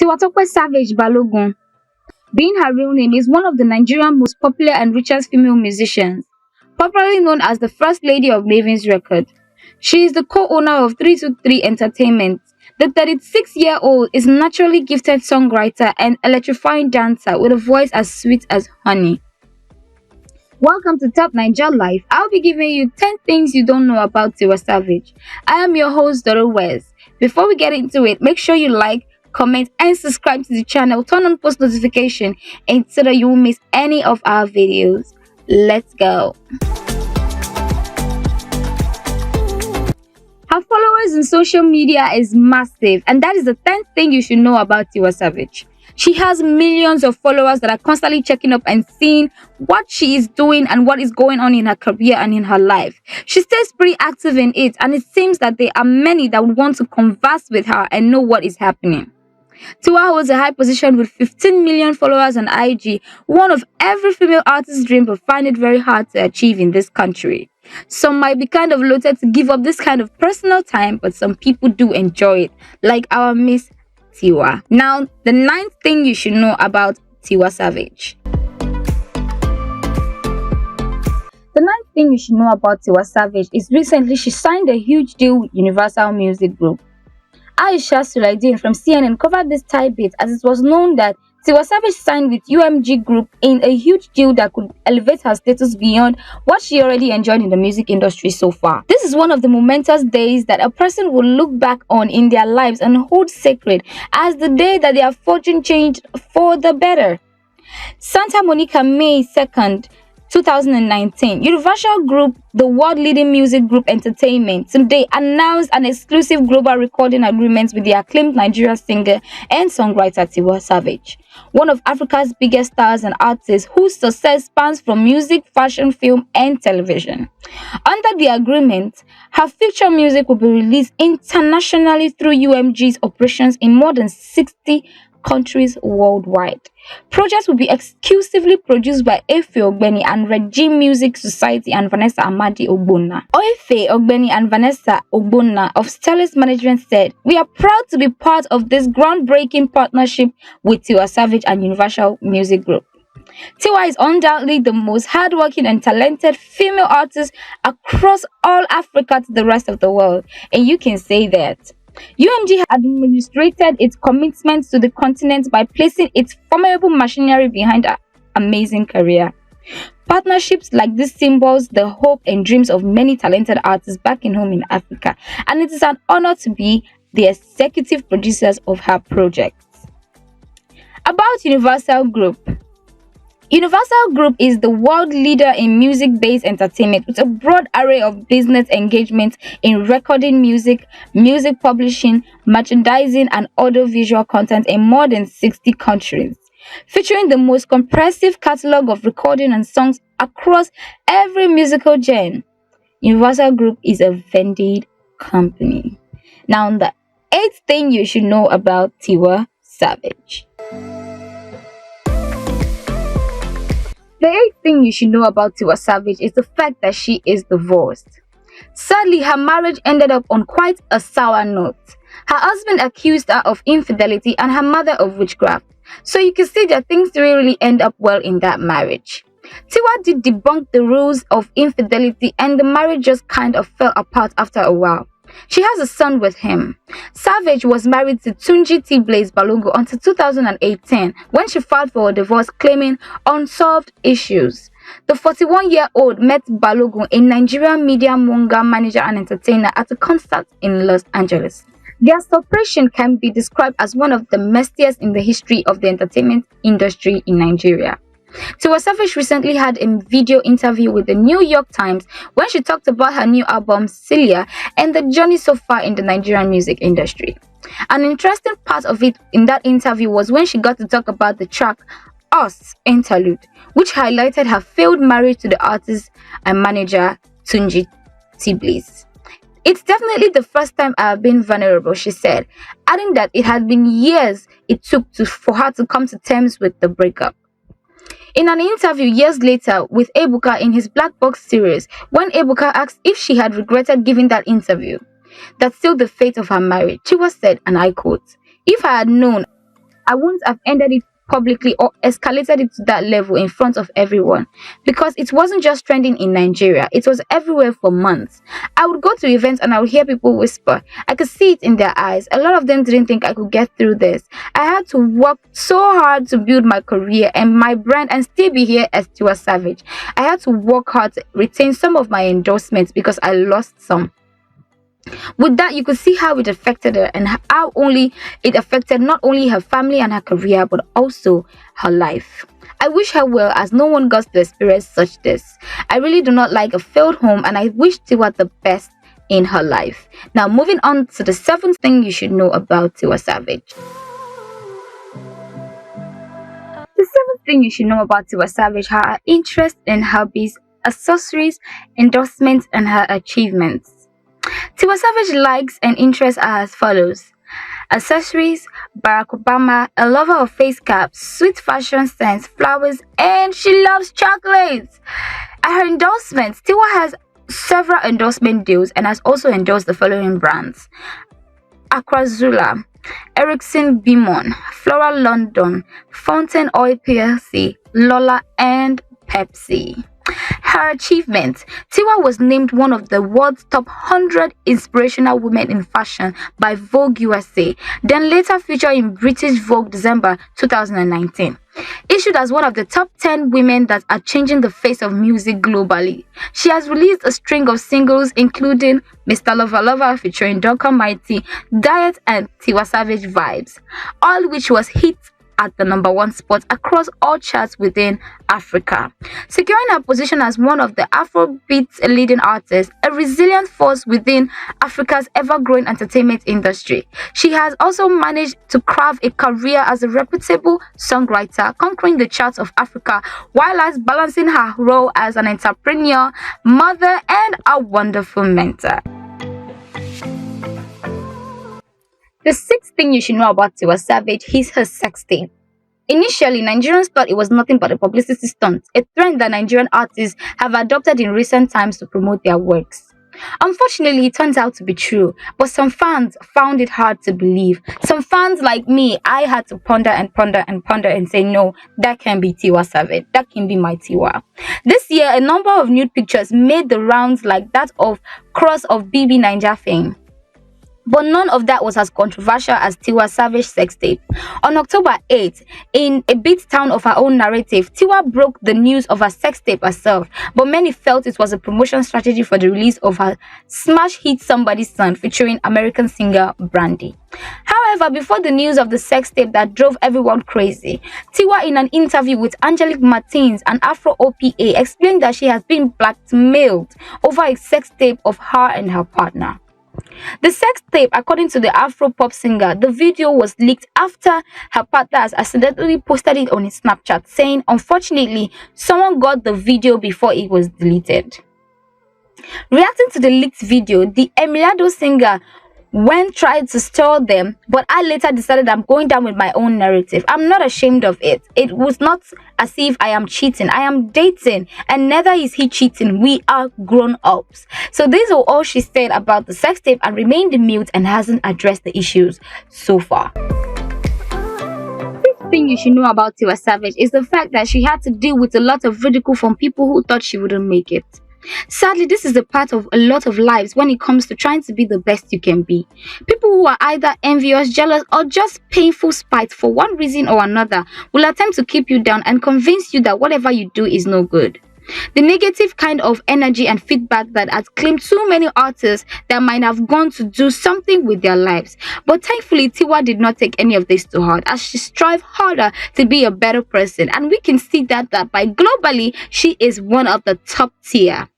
Savage Balogun, being her real name, is one of the Nigerian most popular and richest female musicians, popularly known as the First Lady of Maven's Record. She is the co-owner of 323 Entertainment. The 36-year-old is a naturally gifted songwriter and electrifying dancer with a voice as sweet as honey. Welcome to Top Naija Life. I'll be giving you 10 things you don't know about Tiwa Savage. I am your host, Doro Wes. Before we get into it, make sure you like, comment, and subscribe to the channel. Turn on post notification and so that you won't miss any of our videos. Let's go. Her followers on social media is massive, and that is the 10th thing you should know about Tiwa Savage. She has millions of followers that are constantly checking up and seeing what she is doing and what is going on in her career and in her life. She stays pretty active in it, and it seems that there are many that would want to converse with her and know what is happening. Tiwa holds a high position with 15 million followers on IG, one of every female artist's dream, but find it very hard to achieve in this country. Some might be kind of loathted to give up this kind of personal time, but some people do enjoy it, like our Miss Tiwa. Now, the 9th thing you should know about Tiwa Savage. The 9th thing you should know about Tiwa Savage is recently she signed a huge deal with Universal Music Group. Aisha Sulaidin from CNN covered this tidbit as it was known that Tiwa Savage signed with UMG Group in a huge deal that could elevate her status beyond what she already enjoyed in the music industry so far. This is one of the momentous days that a person will look back on in their lives and hold sacred as the day that their fortune changed for the better. Santa Monica, May 2nd, 2019, Universal Group, the world-leading music group Entertainment, today announced an exclusive global recording agreement with the acclaimed Nigerian singer and songwriter Tiwa Savage, one of Africa's biggest stars and artists whose success spans from music, fashion, film, and television. Under the agreement, her future music will be released internationally through UMG's operations in more than 60 countries worldwide. Projects will be exclusively produced by Efe Ogbeni and Regime Music Society and Vanessa Amadi Ogbonna. Efe Ogbeni and Vanessa Ogbonna of Stellis Management said, "We are proud to be part of this groundbreaking partnership with Tiwa Savage and Universal Music Group. Tiwa is undoubtedly the most hardworking and talented female artist across all Africa to the rest of the world, and you can say that." UMG had demonstrated its commitment to the continent by placing its formidable machinery behind her amazing career. Partnerships like this symbols the hope and dreams of many talented artists back in home in Africa, and it is an honor to be the executive producers of her projects. About Universal Group. Universal Group is the world leader in music-based entertainment with a broad array of business engagements in recording music, music publishing, merchandising, and audiovisual content in more than 60 countries, featuring the most comprehensive catalog of recording and songs across every musical genre. Universal Group is a vended company. Now, the 8th thing you should know about Tiwa Savage. The 8th thing you should know about Tiwa Savage is the fact that she is divorced. Sadly, her marriage ended up on quite a sour note. Her husband accused her of infidelity and her mother of witchcraft. So you can see that things didn't really end up well in that marriage. Tiwa did debunk the rules of infidelity and the marriage just kind of fell apart after a while. She has a son with him. Savage was married to Tunji T-Blaze Balogun until 2018 when she filed for a divorce claiming unsolved issues. The 41-year-old met Balogun, a Nigerian media monger, manager and entertainer, at a concert in Los Angeles. Their separation can be described as one of the messiest in the history of the entertainment industry in Nigeria. Tiwa Savage recently had a video interview with the New York Times when she talked about her new album Celia and the journey so far in the Nigerian music industry. An interesting part of it in that interview was when she got to talk about the track Us Interlude, which highlighted her failed marriage to the artist and manager Tunji T-Blaze. "It's definitely the first time I have been vulnerable," she said, adding that it had been years it took for her to come to terms with the breakup. In an interview years later with Ebuka in his Black Box series, when Ebuka asked if she had regretted giving that interview that sealed the fate of her marriage, Tiwa said, and I quote, "If I had known I wouldn't have ended it publicly or escalated it to that level in front of everyone, because it wasn't just trending in Nigeria, it was everywhere for months. I would go to events and I would hear people whisper. I could see it in their eyes. A lot of them didn't think I could get through this. I had to work so hard to build my career and my brand and still be here as Tiwa Savage. I had to work hard to retain some of my endorsements because I lost some. With that, you could see how it affected her and how only it affected not only her family and her career but also her life. I wish her well, as no one got to experience such this. I really do not like a failed home, and I wish Tiwa the best in her life. Now, moving on to the seventh thing you should know about Tiwa Savage. The seventh thing you should know about Tiwa Savage are her interests and hobbies, accessories, endorsements, and her achievements. Tiwa Savage likes and interests are as follows: accessories, Barack Obama, a lover of face caps, sweet fashion scents, flowers, and she loves chocolates. At her endorsements, Tiwa has several endorsement deals and has also endorsed the following brands: Aquazula, Ericsson Bimon, Flora London, Fountain Oil PLC, Lola, and Pepsi. Her achievements: Tiwa was named one of the world's top 100 inspirational women in fashion by Vogue USA, then later featured in British Vogue December 2019. Issued as one of the top 10 women that are changing the face of music globally. She has released a string of singles including Mr. Lover Lover featuring Duncan Mighty, Diet, and Tiwa Savage Vibes, all which was hits at the number one spot across all charts within Africa, securing her position as one of the Afrobeat's leading artists, a resilient force within Africa's ever-growing entertainment industry. She has also managed to carve a career as a reputable songwriter, conquering the charts of Africa, while as balancing her role as an entrepreneur, mother, and a wonderful mentor. The sixth thing you should know about Tiwa Savage is her sex tape. Initially, Nigerians thought it was nothing but a publicity stunt, a trend that Nigerian artists have adopted in recent times to promote their works. Unfortunately, it turns out to be true, but some fans found it hard to believe. Some fans like me, I had to ponder and say, no, that can be Tiwa Savage. That can be my Tiwa. This year, a number of nude pictures made the rounds, like that of Cross of BB Naija fame. But none of that was as controversial as Tiwa Savage's sex tape. On October 8th, in a bit town of her own narrative, Tiwa broke the news of her sex tape herself, but many felt it was a promotion strategy for the release of her smash hit Somebody's Son featuring American singer Brandy. However, before the news of the sex tape that drove everyone crazy, Tiwa, in an interview with Angelique Martins and Afro OPA, explained that she has been blackmailed over a sex tape of her and her partner. The sex tape, according to the Afro-pop singer, the video was leaked after her partner has accidentally posted it on his Snapchat, saying, unfortunately, someone got the video before it was deleted. Reacting to the leaked video, the Emiliado singer tried to stall them, but I later decided I'm going down with my own narrative. I'm not ashamed of it. It was not as if I am cheating. I am dating, and neither is he cheating. We are grown-ups. So these are all she said about the sex tape and remained mute and hasn't addressed the issues so far. Fifth thing you should know about Tiwa Savage is the fact that she had to deal with a lot of ridicule from people who thought she wouldn't make it. Sadly, this is a part of a lot of lives when it comes to trying to be the best you can be. People who are either envious, jealous, or just painful spite for one reason or another will attempt to keep you down and convince you that whatever you do is no good. The negative kind of energy and feedback that has claimed too many artists that might have gone to do something with their lives. But thankfully, Tiwa did not take any of this to heart as she strived harder to be a better person. And we can see that by globally, she is one of the top tier.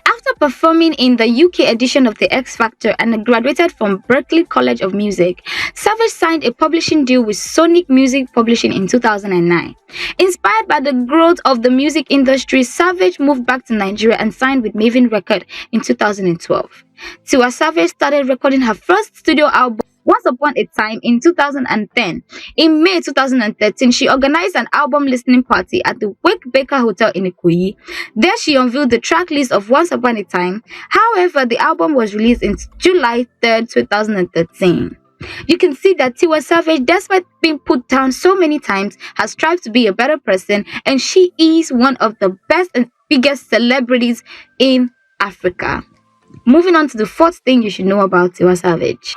After performing in the UK edition of The X Factor and graduated from Berklee College of Music, Savage signed a publishing deal with Sonic Music Publishing in 2009. Inspired by the growth of the music industry, Savage moved back to Nigeria and signed with Maven Record in 2012. Tiwa Savage started recording her first studio album Once Upon a Time in 2010. In May 2013, she organized an album listening party at the Wake Baker Hotel in Ikoyi. There she unveiled the track list of Once Upon a Time. However, the album was released in July 3rd, 2013. You can see that Tiwa Savage, despite being put down so many times, has strived to be a better person, and she is one of the best and biggest celebrities in Africa. Moving on to the fourth thing you should know about Tiwa Savage.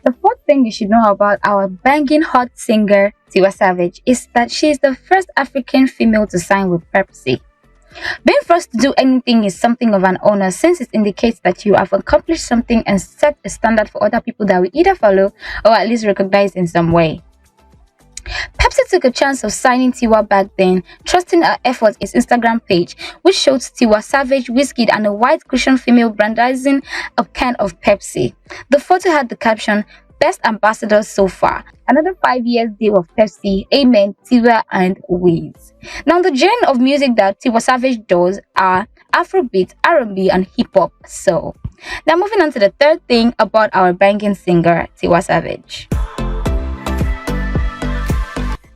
The fourth thing you should know about our banging hot singer Tiwa Savage is that she is the first African female to sign with Pepsi. Being first to do anything is something of an honor, since it indicates that you have accomplished something and set a standard for other people that we either follow or at least recognize in some way. Pepsi took a chance of signing Tiwa back then, trusting her efforts its Instagram page, which showed Tiwa Savage, whiskey, and a white cushion female brandizing a can of Pepsi. The photo had the caption, "Best ambassador so far. Another 5 years deal of Pepsi. Amen, Tiwa and Wiz." Now, the genre of music that Tiwa Savage does are Afrobeat, R&B, and hip hop. So, now moving on to the third thing about our banging singer Tiwa Savage.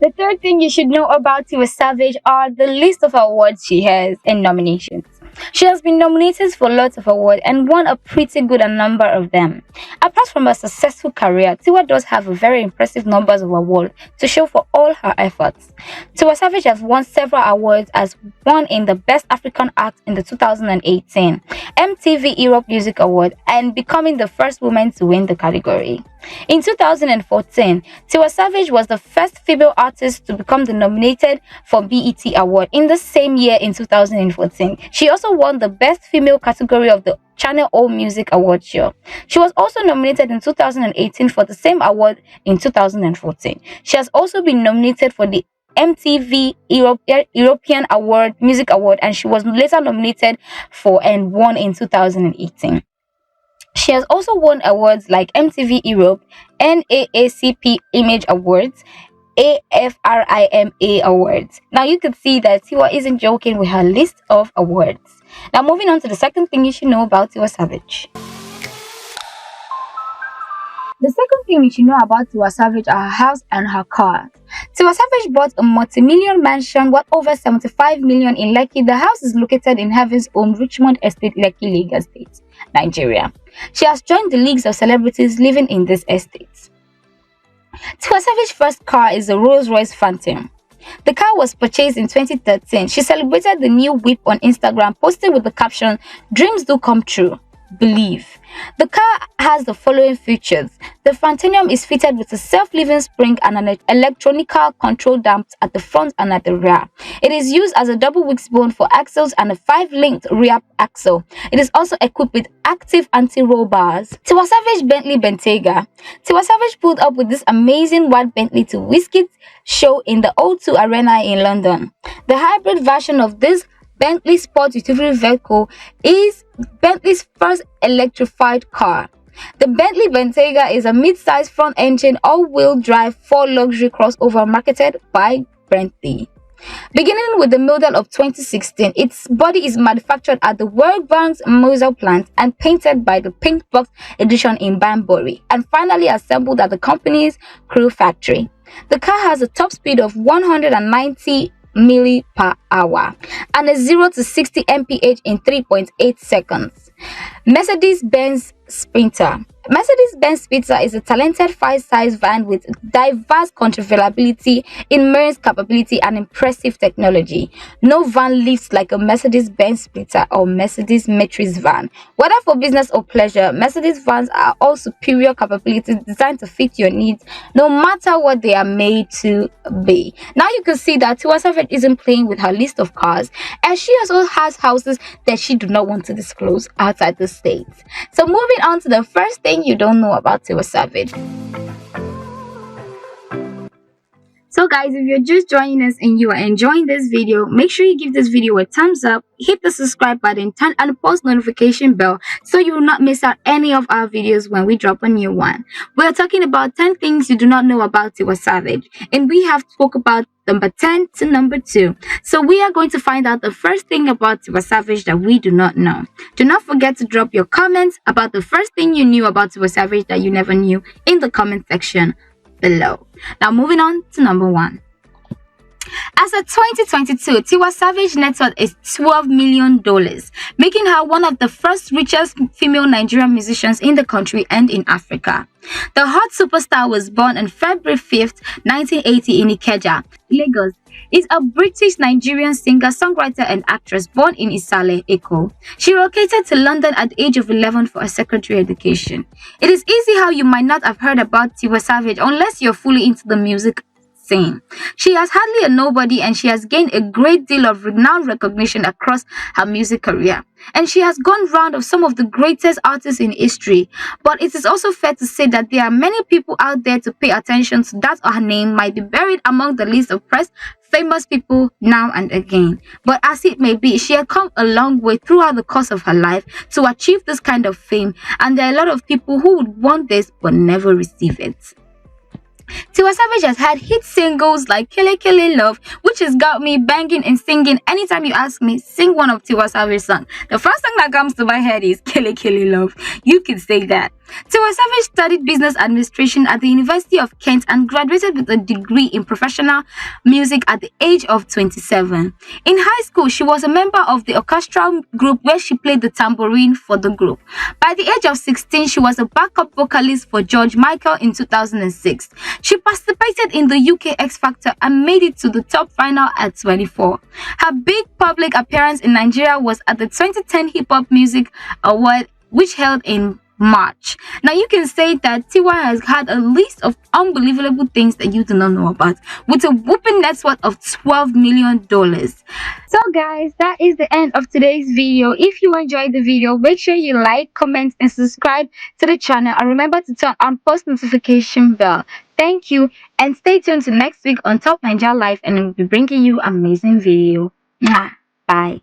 The third thing you should know about Tiwa Savage are the list of awards she has and nominations. She has been nominated for lots of awards and won a pretty good number of them. Apart from her successful career, Tiwa does have a very impressive numbers of awards to show for all her efforts. Tiwa Savage has won several awards, as won in the Best African Act in the 2018 MTV Europe Music Award, and becoming the first woman to win the category. In 2014, Tiwa Savage was the first female artist to become nominated for BET Award. In the same year, in 2014, she also won the Best Female category of the Channel O Music Award show. She was also nominated in 2018 for the same award in 2014. She has also been nominated for the MTV European Award Music Award, and she was later nominated for and won in 2018. She has also won awards like MTV Europe, NAACP Image Awards, AFRIMA Awards. Now you can see that Tiwa isn't joking with her list of awards. Now moving on to the second thing you should know about Tiwa Savage. The second thing you should know about Tiwa Savage are her house and her car. Tiwa Savage bought a multi-million mansion worth over 75 million in Lekki. The house is located in Heaven's Home, Richmond Estate, Lekki, Lagos State, Nigeria. She has joined the leagues of celebrities living in this estate. Tiwa Savage's first car is a Rolls-Royce Phantom. The car was purchased in 2013. She celebrated the new whip on Instagram, posting with the caption, "Dreams do come true. Believe." The car has the following features. The Phantom is fitted with a self-leveling spring and an electronical control damps at the front and at the rear. It is used as a double wishbone for axles and a 5-linked rear axle. It is also equipped with active anti-roll bars. Tiwa Savage Bentley Bentayga. Tiwa Savage pulled up with this amazing white Bentley to Wizkid's show in the O2 Arena in London. The hybrid version of this Bentley Sport Utility Vehicle is Bentley's first electrified car. The Bentley Bentayga is a mid-sized front-engine all-wheel drive 4 luxury crossover marketed by Bentley. Beginning with the model of 2016, its body is manufactured at the World Bank's Mosel plant and painted by the Pink Box edition in Banbury, and finally assembled at the company's Crewe factory. The car has a top speed of 190 mph and a 0 to 60 mph in 3.8 seconds. Mercedes-Benz Sprinter. Mercedes-Benz Sprinter is a talented 5-size van with diverse controllability, immense capability, and impressive technology. No van lifts like a Mercedes-Benz Sprinter or Mercedes Matrix van. Whether for business or pleasure, Mercedes vans are all superior capabilities designed to fit your needs, no matter what they are made to be. Now you can see that Tiwa Savage isn't playing with her list of cars, and she also has houses that she do not want to disclose outside the states. So moving on to the first thing you don't know about Tiwa Savage. So guys, if you're just joining us and you are enjoying this video, make sure you give this video a thumbs up, hit the subscribe button, turn on the post notification bell so you will not miss out any of our videos when we drop a new one. We are talking about 10 things you do not know about Tiwa Savage, and we have spoke about number 10 to number 2. So we are going to find out the first thing about Tiwa Savage that we do not know. Do not forget to drop your comments about the first thing you knew about Tiwa Savage that you never knew in the comment section below. Now moving on to number 1. As of 2022, Tiwa Savage net worth is $12 million, making her one of the first richest female Nigerian musicians in the country and in Africa. The hot superstar was born on February 5th, 1980 in Ikeja, Lagos. Is a British Nigerian singer, songwriter, and actress born in Isale, Eko. She relocated to London at the age of 11 for a secondary education. It is easy how you might not have heard about Tiwa Savage unless you're fully into the music scene. She has hardly a nobody and she has gained a great deal of renowned recognition across her music career. And she has gone round of some of the greatest artists in history. But it is also fair to say that there are many people out there to pay attention to that her name might be buried among the list of press famous people now and again. But as it may be, she had come a long way throughout the course of her life to achieve this kind of fame, and there are a lot of people who would want this but never receive it. Tiwa Savage has had hit singles like Kele Kele Love, which has got me banging and singing anytime you ask me, sing one of Tiwa Savage's songs. The first thing that comes to my head is Kele Kele Love. You can say that. Tiwa Savage studied business administration at the University of Kent and graduated with a degree in professional music at the age of 27. In high school, she was a member of the orchestral group where she played the tambourine for the group. By the age of 16, she was a backup vocalist for George Michael in 2006. She participated in the UK X Factor and made it to the top final at 24. Her big public appearance in Nigeria was at the 2010 Hip Hop Music Award, which held in March. Now you can say that Tiwa has had a list of unbelievable things that you do not know about, with a whooping net worth of $12 million. So guys, that is the end of today's video. If you enjoyed the video, make sure you like, comment, and subscribe to the channel, and remember to turn on post notification bell. Thank you, and stay tuned to next week on Top Naija Life, and we'll be bringing you amazing video. Mwah. Bye.